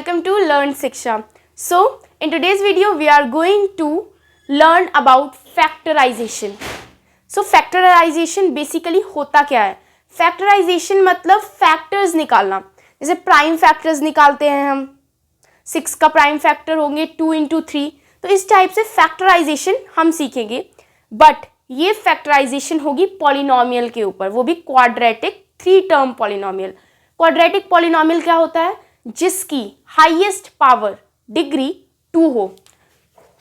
welcome to Learn Shiksha. So, in today's video, we are going to learn about factorization. So, factorization basically होता क्या है? Factorization मतलब factors निकालना. जैसे prime factors निकालते हैं हम, 6 का प्राइम फैक्टर होंगे 2 into 3. तो इस टाइप से फैक्टराइजेशन हम सीखेंगे. बट ये फैक्टराइजेशन होगी पॉलिनोमियल के ऊपर, वो भी quadratic 3 term polynomial. Quadratic polynomial क्या होता है? जिसकी हाईएस्ट पावर डिग्री 2 हो.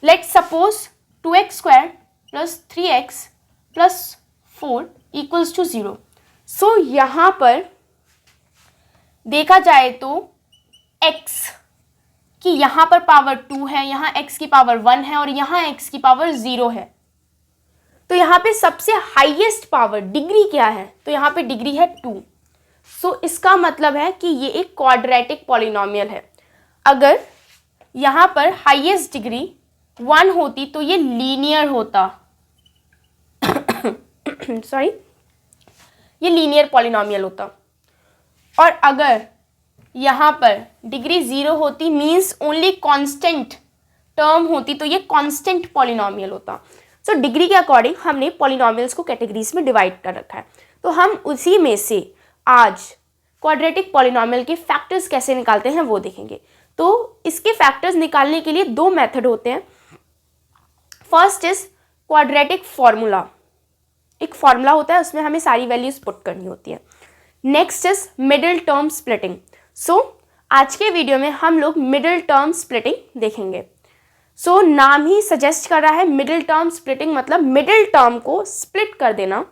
Let's suppose 2x square plus 3x plus 4 equals to 0. So यहाँ पर देखा जाए तो x की यहाँ पर पावर 2 है, यहाँ x की पावर 1 है और यहाँ x की पावर 0 है. तो यहाँ पे सबसे हाईएस्ट पावर डिग्री क्या है? तो यहाँ पे डिग्री है 2. सो इसका मतलब है कि ये एक क्वाड्रेटिक पॉलिनोमियल है. अगर यहाँ पर हाईएस्ट डिग्री 1 होती तो ये लीनियर होता. सॉरी, ये लीनियर पॉलिनोमियल होता. और अगर यहाँ पर डिग्री 0 होती मीन्स ओनली कांस्टेंट टर्म होती तो ये कांस्टेंट पॉलिनोमियल होता. सो डिग्री के अकॉर्डिंग हमने पॉलिनोमियल्स को कैटेगरीज में डिवाइड कर रखा है. तो हम उसी में से आज क्वाड्रेटिक पॉलिनोमियल के फैक्टर्स कैसे निकालते हैं वो देखेंगे. तो इसके फैक्टर्स निकालने के लिए 2 मेथड होते हैं. First is quadratic formula. एक फॉर्मूला होता है, उसमें हमें सारी वैल्यूज पुट करनी होती है. Next is middle term splitting. So आज के वीडियो में हम लोग मिडिल टर्म स्प्लिटिंग देखेंगे. सो नाम ही सजेस्ट कर रहा है मिडिल टर्म स्प्लिटिंग, मतलब मिडिल टर्म को स्प्लिट कर देना,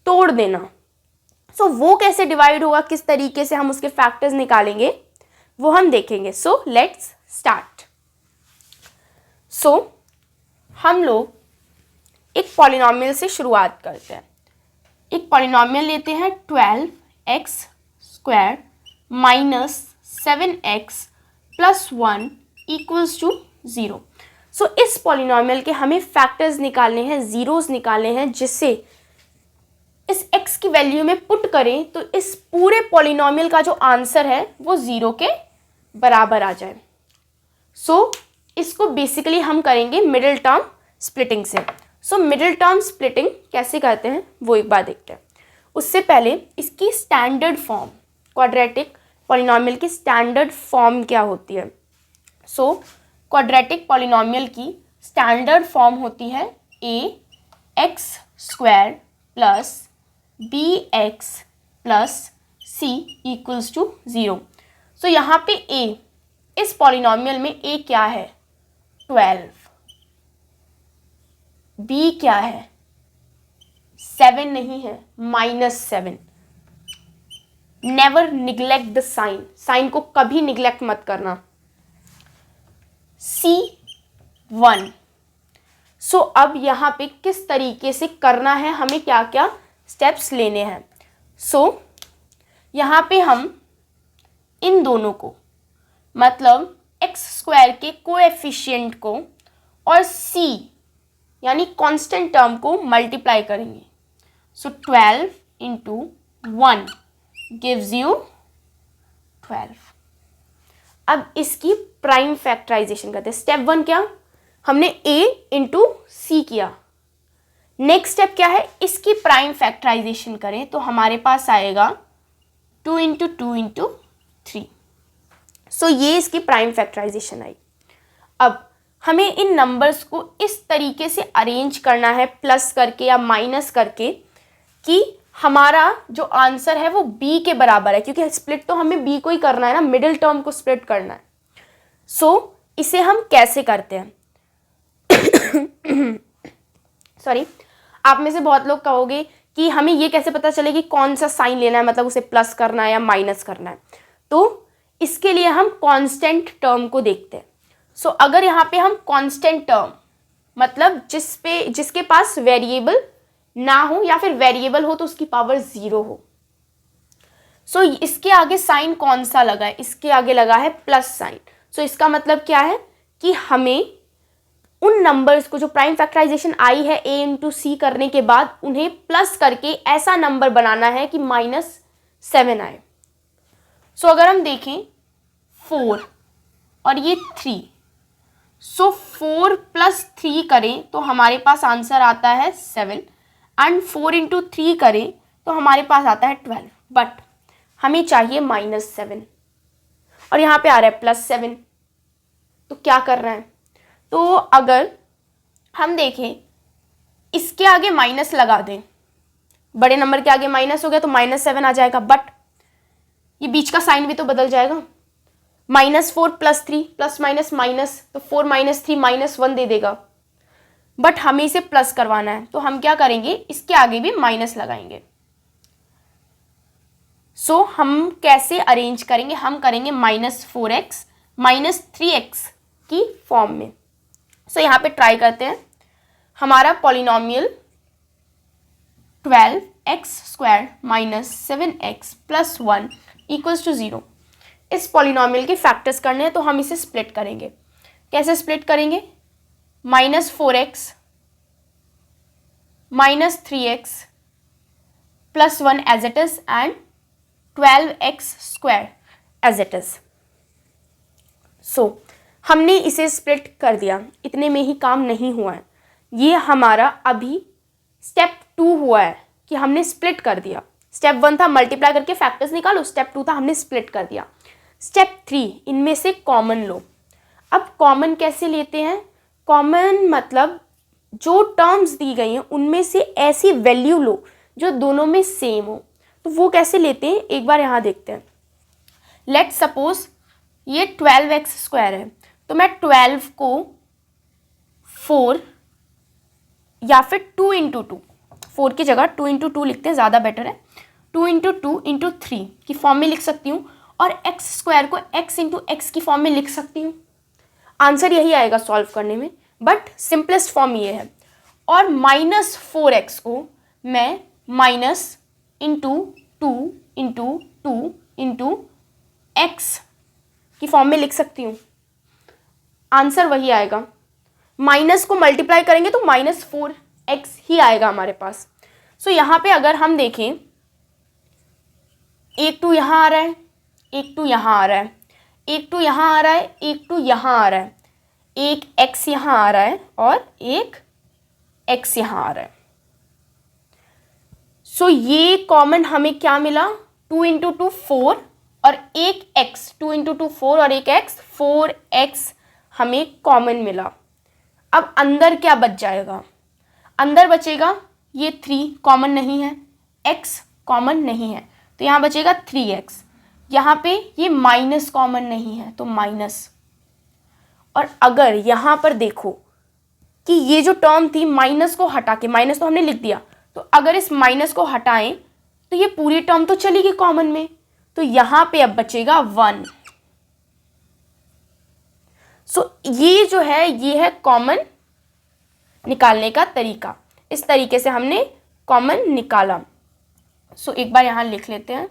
तोड़ देना. सो वो कैसे डिवाइड होगा, किस तरीके से हम उसके फैक्टर्स निकालेंगे वो हम देखेंगे. So let's start. सो हम लोग एक पॉलिनोमियल से शुरुआत करते हैं. एक पॉलिनोमियल लेते हैं 12x square minus 7x plus 1 equals to 0. So इस पॉलिनोमियल के हमें फैक्टर्स निकालने हैं, जीरोस निकालने हैं, जिससे इस x की वैल्यू में पुट करें तो इस पूरे पॉलिनोमियल का जो आंसर है वो 0 के बराबर आ जाए. सो इसको बेसिकली हम करेंगे मिडिल टर्म स्प्लिटिंग से. सो मिडिल टर्म स्प्लिटिंग कैसे करते हैं वो एक बार देखते हैं. उससे पहले इसकी स्टैंडर्ड फॉर्म, क्वाड्रेटिक पॉलिनोमियल की स्टैंडर्ड फॉर्म क्या होती है. सो क्वाड्रेटिक पॉलिनोमियल की स्टैंडर्ड फॉर्म होती है ax square plus bx plus c equals to 0. So यहाँ पे a, इस पॉलिनोमियल में a क्या है? 12. b क्या है? 7 नहीं है, -7. Never neglect the sign. Sign को कभी निग्लेक्ट मत करना. C1. सो अब यहाँ पे किस तरीके से करना है, हमें क्या क्या स्टेप्स लेने हैं. सो यहाँ पे हम इन दोनों को, मतलब x स्क्वायर के कोएफिशिएंट को और c यानी कांस्टेंट टर्म को मल्टीप्लाई करेंगे. सो 12 इंटू 1 गिव्स यू 12. अब इसकी प्राइम फैक्टराइजेशन करते हैं. स्टेप 1 क्या? हमने a इंटू सी किया. नेक्स्ट स्टेप क्या है? इसकी प्राइम फैक्टराइजेशन करें तो हमारे पास आएगा 2 इंटू 2 इंटू 3. सो ये इसकी प्राइम फैक्टराइजेशन आई. अब हमें इन नंबर्स को इस तरीके से अरेंज करना है, प्लस करके या माइनस करके, कि हमारा जो आंसर है वो b के बराबर है, क्योंकि स्प्लिट तो हमें b को ही करना है ना, मिडिल टर्म को स्प्लिट करना है. सो इसे हम कैसे करते हैं? सॉरी, आप में से बहुत लोग कहोगे कि हमें ये कैसे पता चले कि कौन सा साइन लेना है, मतलब उसे प्लस करना है या माइनस करना है. तो इसके लिए हम कांस्टेंट टर्म को देखते हैं. सो अगर यहाँ पे हम कांस्टेंट टर्म, मतलब जिसके पास वेरिएबल ना हो या फिर वेरिएबल हो तो उसकी पावर 0 हो. सो इसके आगे साइन कौन सा लगा है? इसके आगे लगा है प्लस साइन. सो इसका मतलब क्या है कि हमें उन नंबर्स को जो प्राइम फैक्टराइजेशन आई है a इंटू सी करने के बाद उन्हें प्लस करके ऐसा नंबर बनाना है कि -7 आए. सो अगर हम देखें 4 और ये 3। सो 4 + 3 करें तो हमारे पास आंसर आता है 7 एंड 4 × 3 करें तो हमारे पास आता है 12। बट हमें चाहिए -7 और यहाँ पे आ रहा है +7। तो क्या कर रहे हैं? तो अगर हम देखें इसके आगे माइनस लगा दें, बड़े नंबर के आगे माइनस हो गया तो -7 आ जाएगा, बट ये बीच का साइन भी तो बदल जाएगा। -4 + 3 प्लस माइनस माइनस, तो 4 - 3 -1 दे देगा। बट हमें इसे प्लस करवाना है तो हम क्या करेंगे, इसके आगे भी माइनस लगाएंगे। सो हम कैसे अरेंज करेंगे? हम करेंगे -4x -3x की फॉर्म में। सो यहाँ पे ट्राई करते हैं। हमारा पॉलिनोमियल 12x² - 7x + 1 = 0। इस पॉलिनोमियल के फैक्टर्स करने हैं तो हम इसे स्प्लिट करेंगे। कैसे स्प्लिट करेंगे? -4x -3x + 1 as it is and 12x² as it is. So हमने इसे स्प्लिट कर दिया। इतने में ही काम नहीं हुआ है, ये हमारा अभी स्टेप 2 हुआ है कि हमने स्प्लिट कर दिया। स्टेप 1 था मल्टीप्लाई करके फैक्टर्स निकालो, स्टेप 2 था हमने स्प्लिट कर दिया। स्टेप 3 इनमें से कॉमन लो। अब कॉमन कैसे लेते हैं? कॉमन मतलब जो टर्म्स दी गई हैं उनमें से ऐसी वैल्यू लो जो दोनों में सेम हो। तो वो कैसे लेते हैं एक बार यहाँ देखते हैं। लेट सपोज ये 12x² है तो मैं 12 को 4 या फिर 2 × 2, 4 की जगह 2 × 2 लिखते हैं, ज़्यादा बेटर है। 2 × 2 × 3 की फॉर्म में लिख सकती हूँ और x² को x × x की फॉर्म में लिख सकती हूँ। आंसर यही आएगा सॉल्व करने में, बट सिंपलेस्ट फॉर्म ये है। और -4x को मैं -2 × 2 × x की फॉर्म में लिख सकती हूँ। आंसर वही आएगा। माइनस को मल्टीप्लाई करेंगे तो -4x ही आएगा हमारे पास। सो यहाँ पे अगर हम देखें, एक 2 यहाँ आ रहा है, एक 2 यहाँ आ रहा है, एक 2 यहाँ आ रहा है, एक 2 यहाँ आ रहा है, एक x यहाँ आ रहा है और एक x यहाँ आ रहा है। सो ये कॉमन हमें क्या मिला? 2 × 2 4 और एक x, 2 × 2 4 और एक x, 4x हमें कॉमन मिला। अब अंदर क्या बच जाएगा? अंदर बचेगा ये 3 कॉमन नहीं है, x कॉमन नहीं है तो यहाँ बचेगा 3x। यहाँ पे ये माइनस कॉमन नहीं है तो माइनस। और अगर यहाँ पर देखो कि ये जो टर्म थी माइनस को हटा के, माइनस तो हमने लिख दिया, तो अगर इस माइनस को हटाएं तो ये पूरी टर्म तो चली गई कॉमन में, तो यहाँ पे अब बचेगा 1। सो ये जो है ये है कॉमन निकालने का तरीका। इस तरीके से हमने कॉमन निकाला। सो एक बार यहाँ लिख लेते हैं।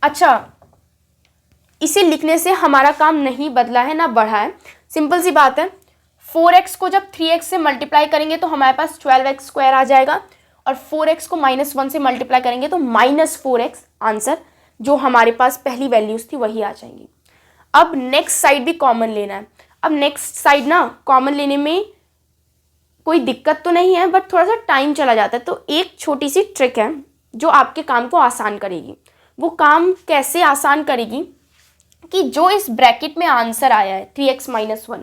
अच्छा, इसे लिखने से हमारा काम नहीं बदला है ना बढ़ा है, सिंपल सी बात है। 4x को जब 3x से मल्टीप्लाई करेंगे तो हमारे पास 12x² आ जाएगा और 4x को -1 से मल्टीप्लाई करेंगे तो -4x आंसर जो हमारे पास पहली वैल्यूज थी वही आ जाएंगी। अब नेक्स्ट साइड भी कॉमन लेना है। अब नेक्स्ट साइड ना कॉमन लेने में कोई दिक्कत तो नहीं है, बट थोड़ा सा टाइम चला जाता है। तो एक छोटी सी ट्रिक है जो आपके काम को आसान करेगी। वो काम कैसे आसान करेगी कि जो इस ब्रैकेट में आंसर आया है 3x - 1,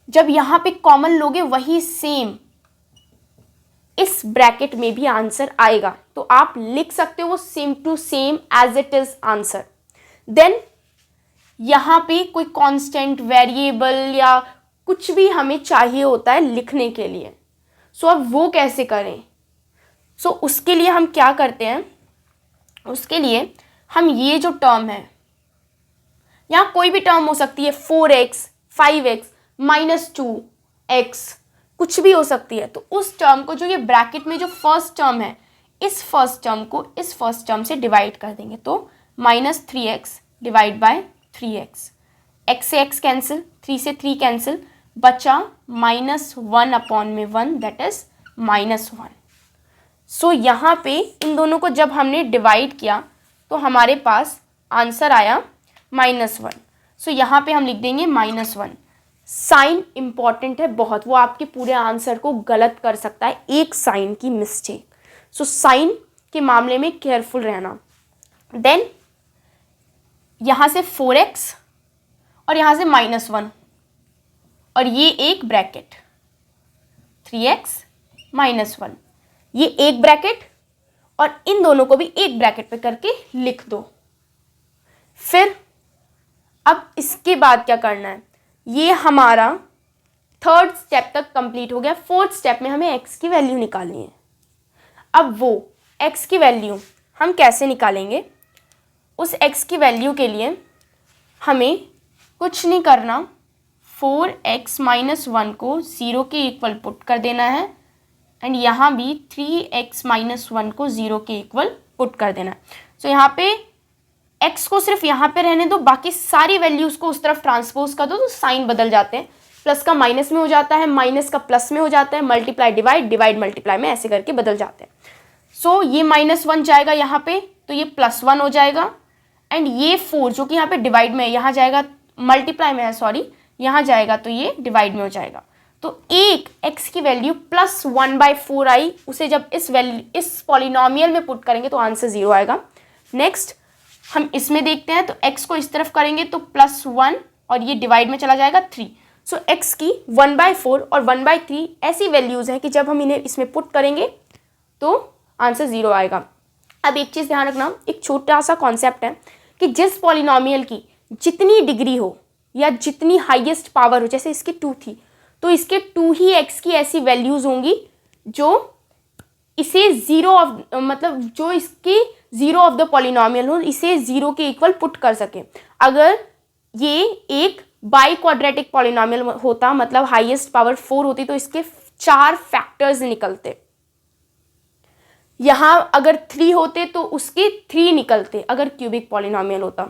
जब यहाँ पे कॉमन लोगे वही सेम इस ब्रैकेट में भी आंसर आएगा। तो आप लिख सकते हो वो same to same as it is answer. Then यहाँ पे कोई कांस्टेंट वेरिएबल या कुछ भी हमें चाहिए होता है लिखने के लिए। सो अब वो कैसे करें? सो उसके लिए हम क्या करते हैं, उसके लिए हम ये जो टर्म है, यहाँ कोई भी टर्म हो सकती है, 4x, 5x, -2x, कुछ भी हो सकती है। तो उस टर्म को, जो ये ब्रैकेट में जो फर्स्ट टर्म है, इस फर्स्ट टर्म को इस फर्स्ट टर्म से डिवाइड कर देंगे। तो -3x / 3x, x से x कैंसिल, 3 से 3 कैंसिल, बचा -1/1 दैट इज -1। सो यहाँ पे इन दोनों को जब हमने डिवाइड किया तो हमारे पास आंसर आया -1। सो यहाँ पे हम लिख देंगे -1। साइन इंपॉर्टेंट है बहुत, वो आपके पूरे आंसर को गलत कर सकता है, एक साइन की मिस्टेक। सो साइन के मामले में केयरफुल रहना। देन यहाँ से 4x और यहाँ से -1 और ये एक ब्रैकेट 3x -1, ये एक ब्रैकेट और इन दोनों को भी एक ब्रैकेट पे करके लिख दो। फिर अब इसके बाद क्या करना है, ये हमारा थर्ड स्टेप तक कंप्लीट हो गया। फोर्थ स्टेप में हमें x की वैल्यू निकालनी है। अब वो x की वैल्यू हम कैसे निकालेंगे, उस x की वैल्यू के लिए हमें कुछ नहीं करना, 4x -1 को 0 के इक्वल पुट कर देना है एंड यहाँ भी 3x -1 को 0 के इक्वल पुट कर देना है। सो यहाँ पे x को सिर्फ यहाँ पे रहने दो, बाकी सारी वैल्यूज़ को उस तरफ ट्रांसपोज कर दो तो साइन बदल जाते हैं। प्लस का माइनस में हो जाता है, माइनस का प्लस में हो जाता है, मल्टीप्लाई डिवाइड, डिवाइड मल्टीप्लाई में, ऐसे करके बदल जाते हैं। सो ये -1 जाएगा यहाँ पे तो ये +1 हो जाएगा एंड ये 4 जो कि यहाँ पे डिवाइड में है, यहाँ जाएगा मल्टीप्लाई में है, सॉरी, यहाँ जाएगा तो ये डिवाइड में हो जाएगा। तो एक x की वैल्यू +1/4 आई, उसे जब इस पॉलिनोमियल में पुट करेंगे तो आंसर 0 आएगा। नेक्स्ट हम इसमें देखते हैं, तो x को इस तरफ करेंगे तो +1 और ये डिवाइड में चला जाएगा 3। सो x की 1/4 और 1/3 ऐसी वैल्यूज़ हैं कि जब हम इन्हें इसमें पुट करेंगे तो आंसर 0 आएगा। अब एक चीज़ ध्यान रखना, एक छोटा सा कॉन्सेप्ट है कि जिस पॉलिनोमियल की जितनी डिग्री हो या जितनी हाईएस्ट पावर हो, जैसे इसकी 2 थी तो इसके 2 ही x की ऐसी वैल्यूज़ होंगी जो इसे 0 ऑफ, मतलब जो इसकी 0 ऑफ द पॉलिनोमियल हो, इसे 0 के इक्वल पुट कर सके। अगर ये एक बाई क्वाड्रेटिक पॉलिनोमियल होता, मतलब हाईएस्ट पावर 4 होती, तो इसके 4 फैक्टर्स निकलते। यहाँ अगर 3 होते तो उसके 3 निकलते अगर क्यूबिक पॉलिनोमियल होता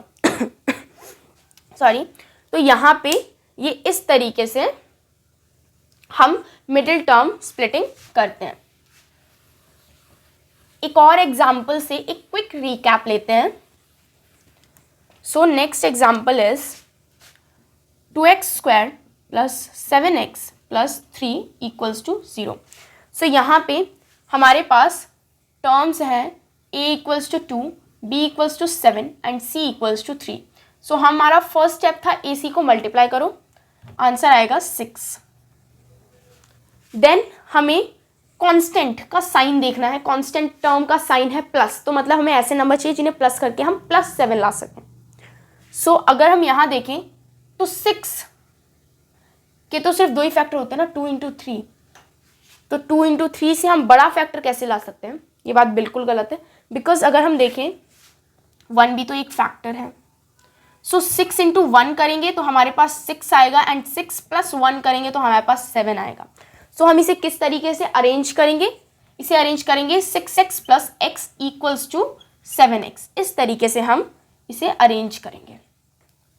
सॉरी। तो यहाँ पे ये इस तरीके से हम मिडिल टर्म स्प्लिटिंग करते हैं। एक और एग्जाम्पल से एक क्विक रिकैप लेते हैं। So next example is 2x² + 7x + 3 = 0। So यहाँ पे हमारे पास टर्म्स हैं a = 2, b = 7 एंड c = 3। सो हमारा फर्स्ट स्टेप था ac को मल्टीप्लाई करो, आंसर आएगा 6। देन हमें कांस्टेंट का साइन देखना है, कांस्टेंट टर्म का साइन है प्लस, तो मतलब हमें ऐसे नंबर चाहिए जिन्हें प्लस करके हम +7 ला सकें। सो अगर हम यहाँ देखें तो 6 के तो सिर्फ 2 ही फैक्टर होते हैं ना, 2 × 3। तो 2 × 3 से हम बड़ा फैक्टर कैसे ला सकते हैं, ये बात बिल्कुल गलत है। बिकॉज अगर हम देखें 1 भी तो एक फैक्टर है। सो 6 × 1 करेंगे तो हमारे पास 6 आएगा एंड 6 + 1 करेंगे तो हमारे पास 7 आएगा। सो हम इसे किस तरीके से अरेंज करेंगे, इसे अरेंज करेंगे 6x + x = 7x, इस तरीके से हम इसे अरेंज करेंगे।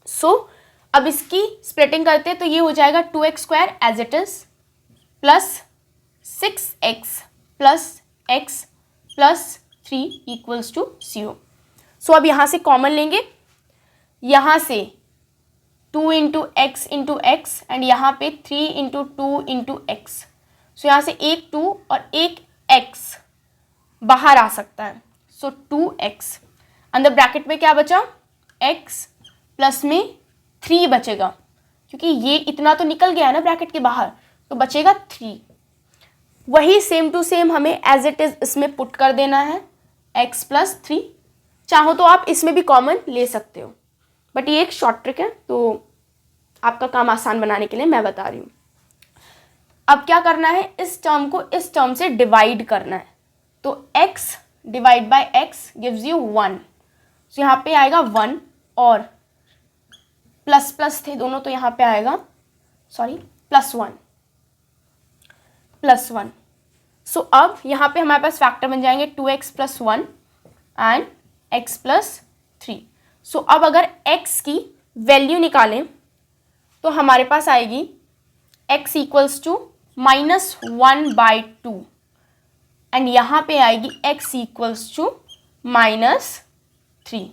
सो अब इसकी स्प्लिटिंग करते हैं तो ये हो जाएगा 2x² as it is plus 6x + x + 3 = 0। So अब यहाँ से कॉमन लेंगे, यहाँ से 2 × x × x एंड यहाँ पे 3 × 2 × x। सो यहाँ से एक 2 और एक x बाहर आ सकता है। सो 2x अंदर ब्रैकेट में क्या बचा, x प्लस में 3 बचेगा, क्योंकि ये इतना तो निकल गया है ना ब्रैकेट के बाहर, तो बचेगा 3। वही सेम टू सेम हमें एज इट इज इसमें पुट कर देना है, x + 3। चाहो तो आप इसमें भी कॉमन ले सकते हो, बट ये एक शॉर्ट ट्रिक है तो आपका काम आसान बनाने के लिए मैं बता रही हूँ। अब क्या करना है, इस टर्म को इस टर्म से डिवाइड करना है। तो x / x गिव्स यू 1। सो यहाँ पे आएगा 1 और प्लस प्लस थे दोनों, तो यहाँ पे आएगा सॉरी +1 +1। सो अब यहाँ पे हमारे पास फैक्टर बन जाएंगे 2x + 1 एंड x + 3। सो अब अगर x की वैल्यू निकालें तो हमारे पास आएगी x = -1/2 एंड यहाँ पे आएगी x = -3।